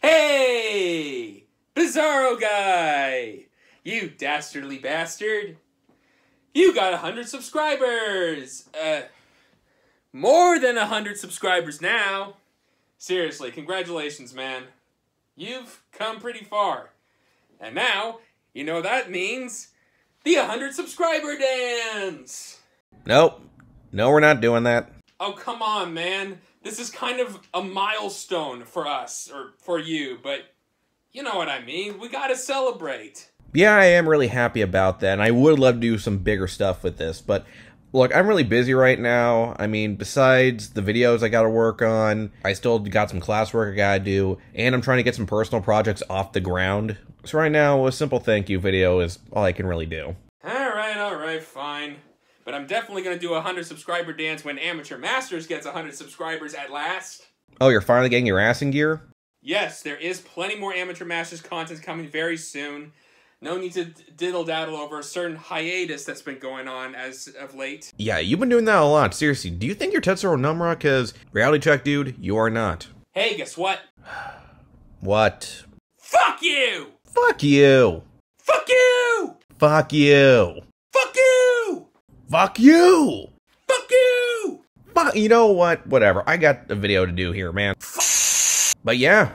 Hey! Bizarro guy! You dastardly bastard! You got 100 subscribers! More than 100 subscribers now! Seriously, congratulations, man. You've come pretty far. And now, you know what that means? The 100 subscriber dance! Nope. No, we're not doing that. Oh, come on, man. This is kind of a milestone for us, or for you, but you know what I mean. We gotta celebrate. Yeah, I am really happy about that, and I would love to do some bigger stuff with this, but look, I'm really busy right now. I mean, besides the videos I gotta work on, I still got some classwork I gotta do, and I'm trying to get some personal projects off the ground. So right now, a simple thank you video is all I can really do. Alright, fine. But I'm definitely gonna do a 100 subscriber dance when Amateur Masters gets 100 subscribers at last. Oh, you're finally getting your ass in gear? Yes, there is plenty more Amateur Masters content coming very soon. No need to diddle-daddle over a certain hiatus that's been going on as of late. Yeah, you've been doing that a lot. Seriously, do you think you're Tetsuro Numra? Because, reality check, dude, you are not. Hey, guess what? What? Fuck you! Fuck you! Fuck you! Fuck you! Fuck you! Fuck you! Fuck you! Fuck, you know what? Whatever. I got a video to do here, man. But yeah,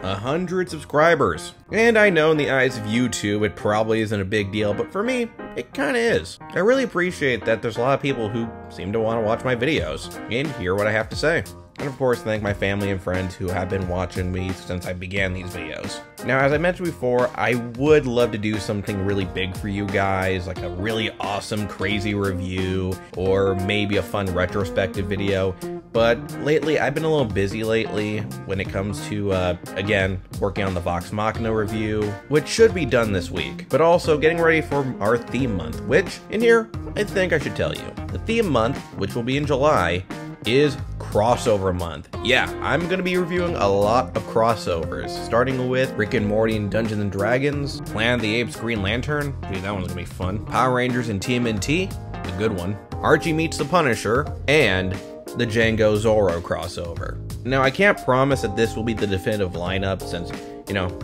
100 subscribers. And I know in the eyes of YouTube, it probably isn't a big deal, but for me, it kinda is. I really appreciate that there's a lot of people who seem to want to watch my videos and hear what I have to say. And of course, thank my family and friends who have been watching me since I began these videos. Now, as I mentioned before, I would love to do something really big for you guys, like a really awesome, crazy review, or maybe a fun retrospective video. But lately, I've been a little busy lately when it comes to, again, working on the Vox Machina review, which should be done this week, but also getting ready for our theme month, which, in here, I think I should tell you. The theme month, which will be in July, is crossover month. Yeah, I'm gonna be reviewing a lot of crossovers, starting with Rick and Morty and Dungeons and Dragons, Planet of the Apes Green Lantern, dude, that one's gonna be fun, Power Rangers and TMNT, a good one, Archie meets the Punisher, and the Django Zorro crossover. Now, I can't promise that this will be the definitive lineup since, you know,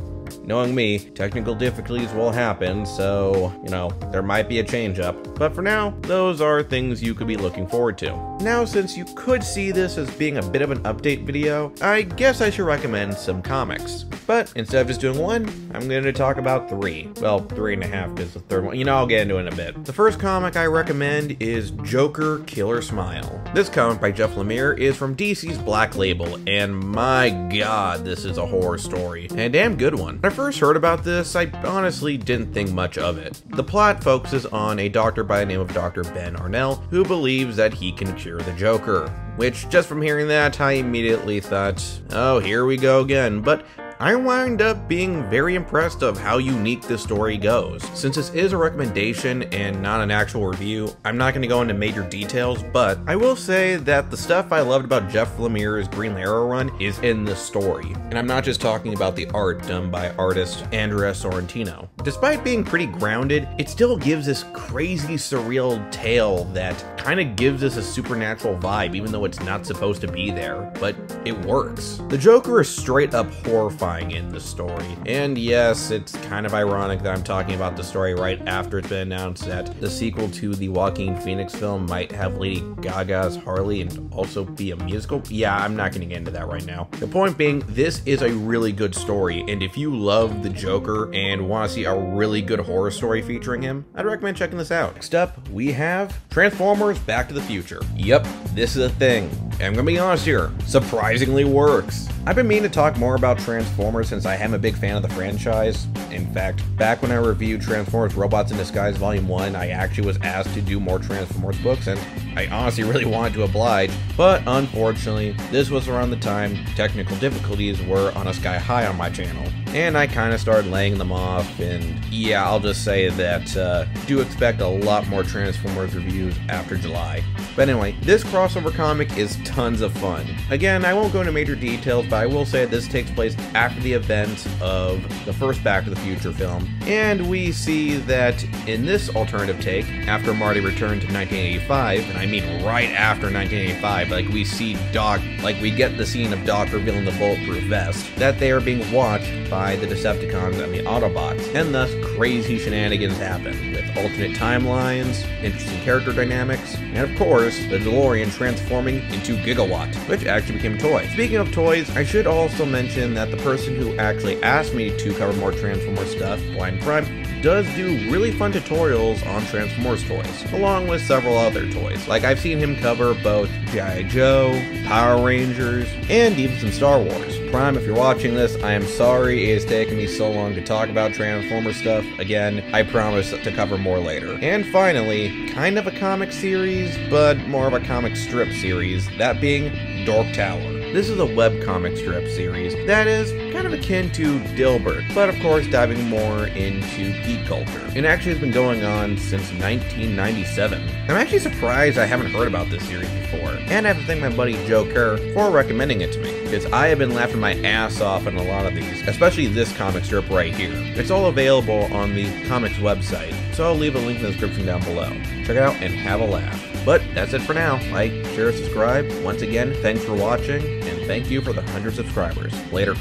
knowing me, technical difficulties will happen, so, you know, there might be a change up. But for now, those are things you could be looking forward to. Now, since you could see this as being a bit of an update video, I guess I should recommend some comics. But instead of just doing one, I'm going to talk about three. Well, 3.5 because the third one, you know, I'll get into it in a bit. The first comic I recommend is Joker Killer Smile. This comic by Jeff Lemire is from DC's Black Label, and my god, this is a horror story, and a damn good one. When I first heard about this, I honestly didn't think much of it. The plot focuses on a doctor by the name of Dr. Ben Arnell, who believes that he can cure the Joker. Which, just from hearing that, I immediately thought, oh, here we go again. But I wound up being very impressed of how unique this story goes. Since this is a recommendation and not an actual review, I'm not going to go into major details, but I will say that the stuff I loved about Jeff Lemire's Green Arrow run is in the story. And I'm not just talking about the art done by artist Andrea Sorrentino. Despite being pretty grounded, it still gives this crazy surreal tale that kind of gives us a supernatural vibe, even though it's not supposed to be there, but it works. The Joker is straight up horrifying in the story. And yes, it's kind of ironic that I'm talking about the story right after it's been announced that the sequel to the Joaquin Phoenix film might have Lady Gaga's Harley and also be a musical. Yeah, I'm not going to get into that right now. The point being, this is a really good story, and if you love the Joker and want to see a really good horror story featuring him, I'd recommend checking this out. Next up, we have Transformers Back to the Future. Yep, this is a thing. And I'm gonna be honest here, surprisingly works. I've been meaning to talk more about Transformers since I am a big fan of the franchise. In fact, back when I reviewed Transformers Robots in Disguise Volume 1, I actually was asked to do more Transformers books, and I honestly really wanted to oblige, but unfortunately, this was around the time technical difficulties were on a sky high on my channel, and I kind of started laying them off, and yeah, I'll just say that do expect a lot more Transformers reviews after July. But anyway, this crossover comic is tons of fun. Again, I won't go into major details, but I will say this takes place after the events of the first Back to the Future film, and we see that in this alternative take, after Marty returned to 1985, and I mean right after 1985, like we see Doc, like we get the scene of Doc revealing the bulletproof vest, that they are being watched by the Decepticons and the Autobots, and thus crazy shenanigans happen, with alternate timelines, interesting character dynamics, and of course, the DeLorean transforming into Gigawatt, which actually became a toy. Speaking of toys, I should also mention that the person who actually asked me to cover more Transformers stuff, Blind Prime, does do really fun tutorials on Transformers toys, along with several other toys. Like I've seen him cover both G.I. Joe, Power Rangers, and even some Star Wars. Prime, if you're watching this, I am sorry it has taken me so long to talk about Transformers stuff. Again, I promise to cover more later. And finally, kind of a comic series, but more of a comic strip series, that being Dork Tower. This is a webcomic strip series that is kind of akin to Dilbert, but of course diving more into geek culture. It actually has been going on since 1997. I'm actually surprised I haven't heard about this series before, and I have to thank my buddy Joe Kerr for recommending it to me, because I have been laughing my ass off on a lot of these, especially this comic strip right here. It's all available on the comics website, so I'll leave a link in the description down below. Check it out and have a laugh. But that's it for now. Like, share, subscribe. Once again, thanks for watching, and thank you for the 100 subscribers. Later.